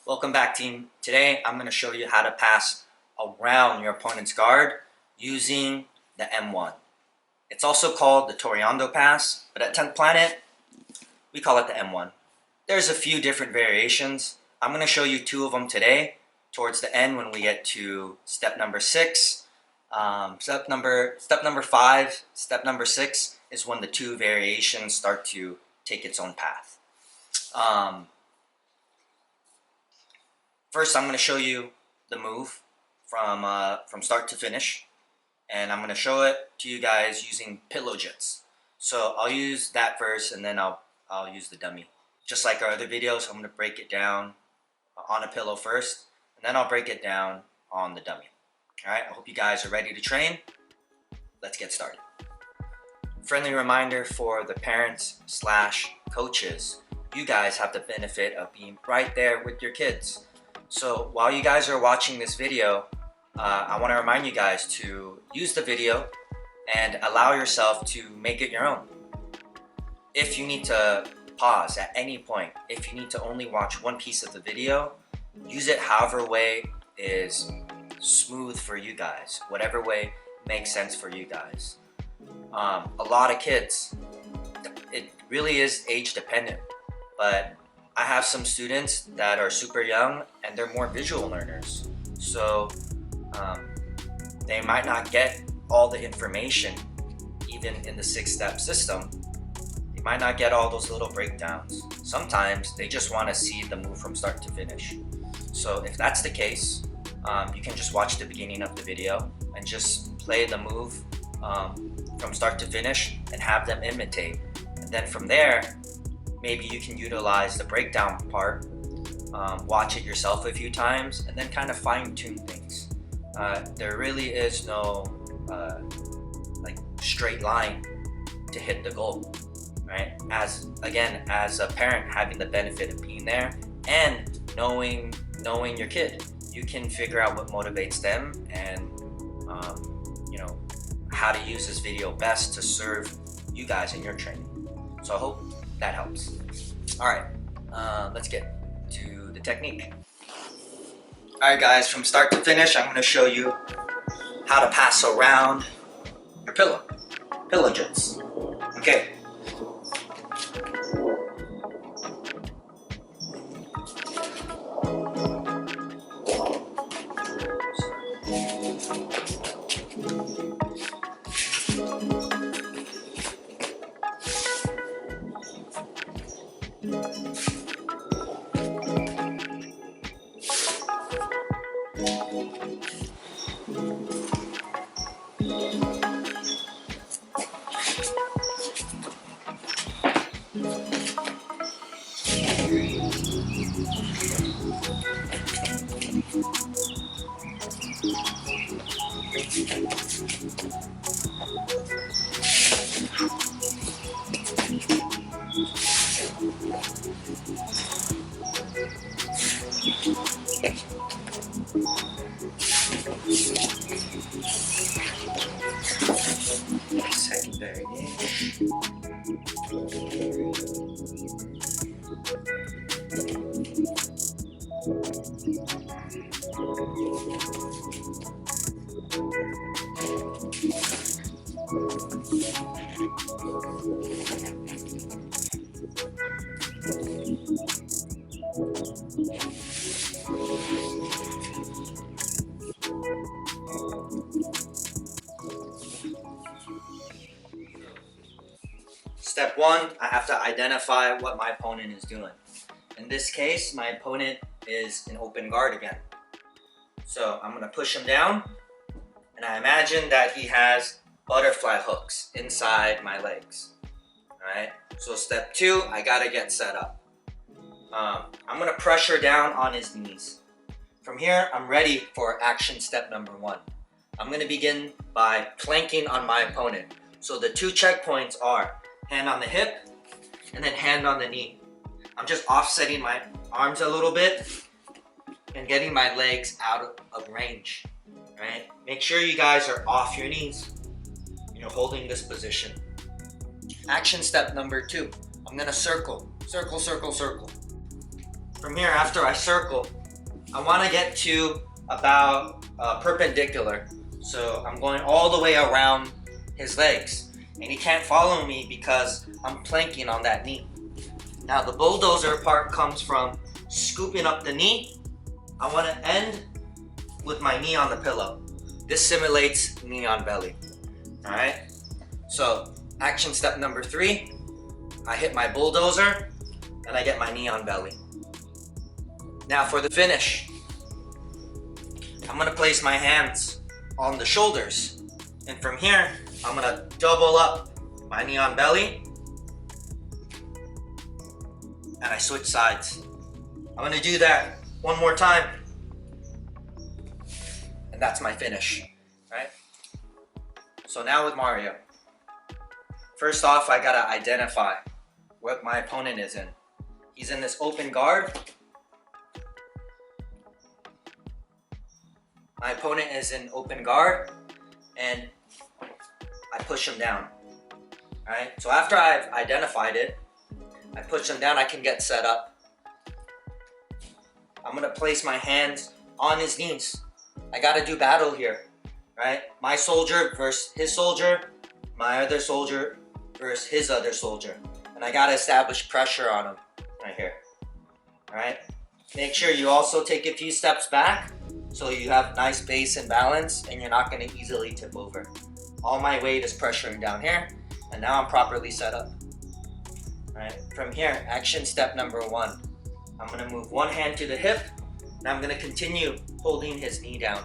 Welcome back, team. Today I'm going to show you how to pass around your opponent's guard using the M1. It's also called the Toreando pass, but at 10th Planet we call it the M1. There's a few different variations. I'm going to show you two of them today towards the end when we get to step number 6. Step number 5, step number 6 is when the two variations start to take its own path. First, I'm going to show you the move from start to finish, and I'm going to show it to you guys using pillow jits. So I'll use that first, and then I'll use the dummy. Just like our other videos, I'm going to break it down on a pillow first, and then I'll break it down on the dummy. Alright, I hope you guys are ready to train. Let's get started. Friendly reminder for the parents / coaches, you guys have the benefit of being right there with your kids. So while you guys are watching this video, I want to remind you guys to use the video and allow yourself to make it your own. If you need to pause at any point, if you need to only watch one piece of the video, use it however way is smooth for you guys, whatever way makes sense for you guys. A lot of kids, it really is age dependent, but I have some students that are super young and they're more visual learners, so they might not get all the information even in the 6-step system. They might not get all those little breakdowns. Sometimes they just want to see the move from start to finish. So if that's the case, you can just watch the beginning of the video and just play the move from start to finish and have them imitate. And then from there, maybe you can utilize the breakdown part, watch it yourself a few times, and then kind of fine-tune things. There really is no straight line to hit the goal, right? As a parent, having the benefit of being there and knowing your kid, you can figure out what motivates them and how to use this video best to serve you guys in your training. So I hope that helps. All right, let's get to the technique. All right, guys, from start to finish, I'm going to show you how to pass around your pillow jits. Okay. Secondary gauge. Step 1, I have to identify what my opponent is doing. In this case, my opponent is an open guard again. So I'm going to push him down, and I imagine that he has butterfly hooks inside my legs. Alright, so step 2, I got to get set up. I'm going to pressure down on his knees. From here, I'm ready for action step number 1. I'm going to begin by planking on my opponent. So the 2 checkpoints are hand on the hip and then hand on the knee. I'm just offsetting my arms a little bit and getting my legs out of range, right? Make sure you guys are off your knees. You're holding this position. Action step number 2. I'm gonna circle. From here, after I circle, I want to get to about perpendicular. So I'm going all the way around his legs. And he can't follow me because I'm planking on that knee. Now the bulldozer part comes from scooping up the knee. I want to end with my knee on the pillow. This simulates knee on belly. Alright? So action step number 3, I hit my bulldozer and I get my knee on belly. Now for the finish, I'm going to place my hands on the shoulders. And from here, I'm going to double up my knee on belly. And I switch sides. I'm going to do that one more time. And that's my finish. Right? So now with Mario. First off, I got to identify what my opponent is in. He's in this open guard. My opponent is in open guard, and I push him down. Alright, so after I've identified it, I push him down, I can get set up. I'm gonna place my hands on his knees. I gotta do battle here, right? My soldier versus his soldier, my other soldier versus his other soldier. And I gotta establish pressure on him right here. Alright? Make sure you also take a few steps back so you have nice base and balance and you're not gonna easily tip over. All my weight is pressuring down here, and now I'm properly set up. Alright, from here, action step number 1. I'm gonna move one hand to the hip, and I'm gonna continue holding his knee down.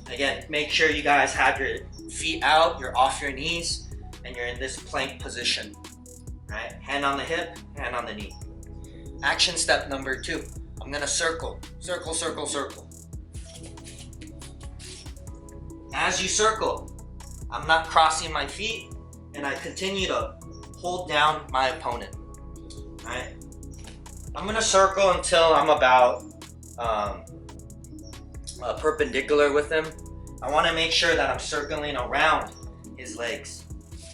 Again, make sure you guys have your feet out, you're off your knees, and you're in this plank position. Right? Hand on the hip, hand on the knee. Action step number 2. I'm gonna circle, circle, circle, circle. As you circle, I'm not crossing my feet, and I continue to hold down my opponent. Right? I'm gonna circle until I'm about perpendicular with him. I want to make sure that I'm circling around his legs.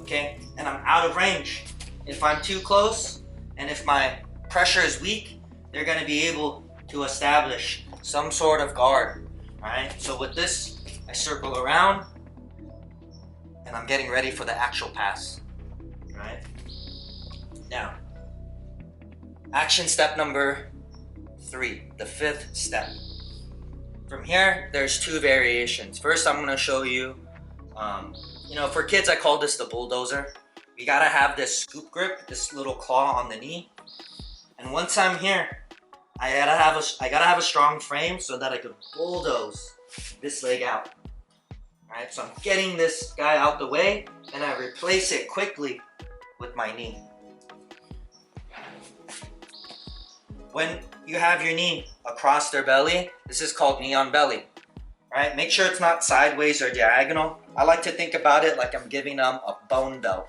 Okay? And I'm out of range. If I'm too close, and if my pressure is weak, they're going to be able to establish some sort of guard. Alright? So with this, I circle around, and I'm getting ready for the actual pass. Alright? Now, action step number 3, the 5th step. From here, there's 2 variations. First, I'm going to show you, for kids, I call this the bulldozer. You got to have this scoop grip, this little claw on the knee. And once I'm here, I gotta have a strong frame so that I can bulldoze this leg out. Alright, so I'm getting this guy out the way, and I replace it quickly with my knee. When you have your knee across their belly, this is called knee on belly. Right? Make sure it's not sideways or diagonal. I like to think about it like I'm giving them a bone belt.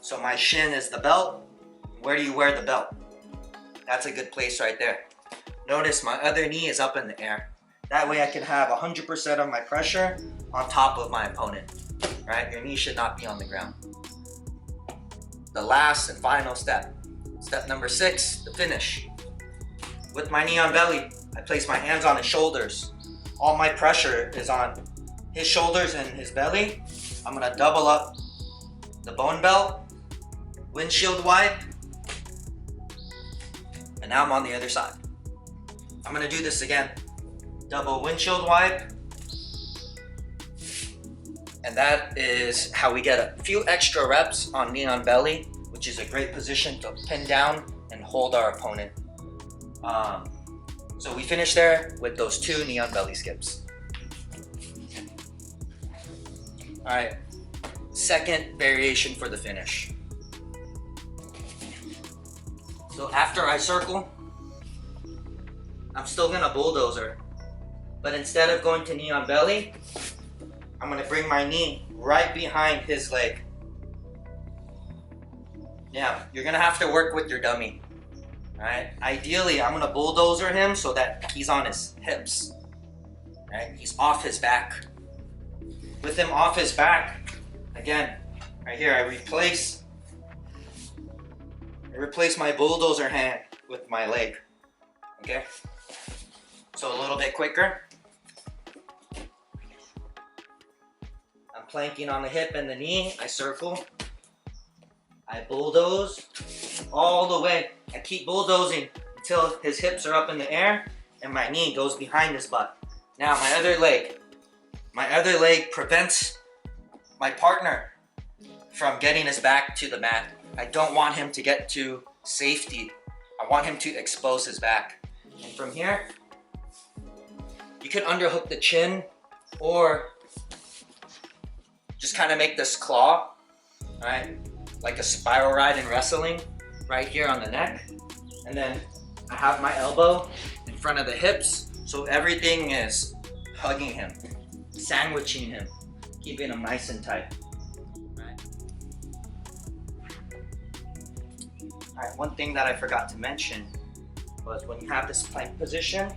So my shin is the belt. Where do you wear the belt? That's a good place right there. Notice my other knee is up in the air. That way I can have 100% of my pressure on top of my opponent. Right? Your knee should not be on the ground. The last and final step. Step number 6, the finish. With my knee on belly, I place my hands on his shoulders. All my pressure is on his shoulders and his belly. I'm gonna double up the bone belt, windshield wipe, and now I'm on the other side. I'm gonna do this again. Double windshield wipe. And that is how we get a few extra reps on knee on belly, which is a great position to pin down and hold our opponent. So we finish there with those 2 knee on belly skips. Alright, second variation for the finish. So after I circle, I'm still gonna bulldozer. But instead of going to knee on belly, I'm gonna bring my knee right behind his leg. Now, you're gonna have to work with your dummy. Alright, ideally I'm gonna bulldozer him so that he's on his hips. Right, he's off his back. With him off his back, again, right here I replace replace my bulldozer hand with my leg. Okay? So a little bit quicker. I'm planking on the hip and the knee. I circle. I bulldoze all the way. I keep bulldozing until his hips are up in the air and my knee goes behind his butt. Now my other leg. My other leg prevents my partner from getting his back to the mat. I don't want him to get to safety. I want him to expose his back. And from here, you can underhook the chin or just kind of make this claw, right? Like a spiral ride in wrestling, right here on the neck. And then I have my elbow in front of the hips, so everything is hugging him, sandwiching him, keeping him nice and tight. Right? All right, one thing that I forgot to mention was when you have this plank position,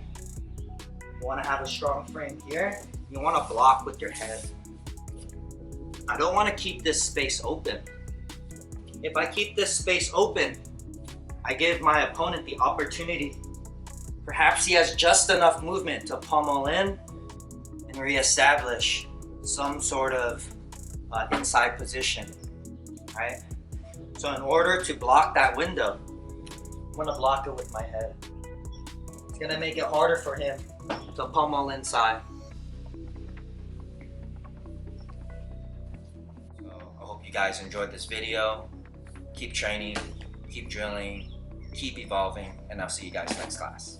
you want to have a strong frame here. You want to block with your head. I don't want to keep this space open. If I keep this space open, I give my opponent the opportunity. Perhaps he has just enough movement to pummel in and reestablish some sort of inside position, right? So in order to block that window, I'm gonna block it with my head. It's gonna make it harder for him to pummel inside. So I hope you guys enjoyed this video. Keep training, keep drilling, keep evolving, and I'll see you guys next class.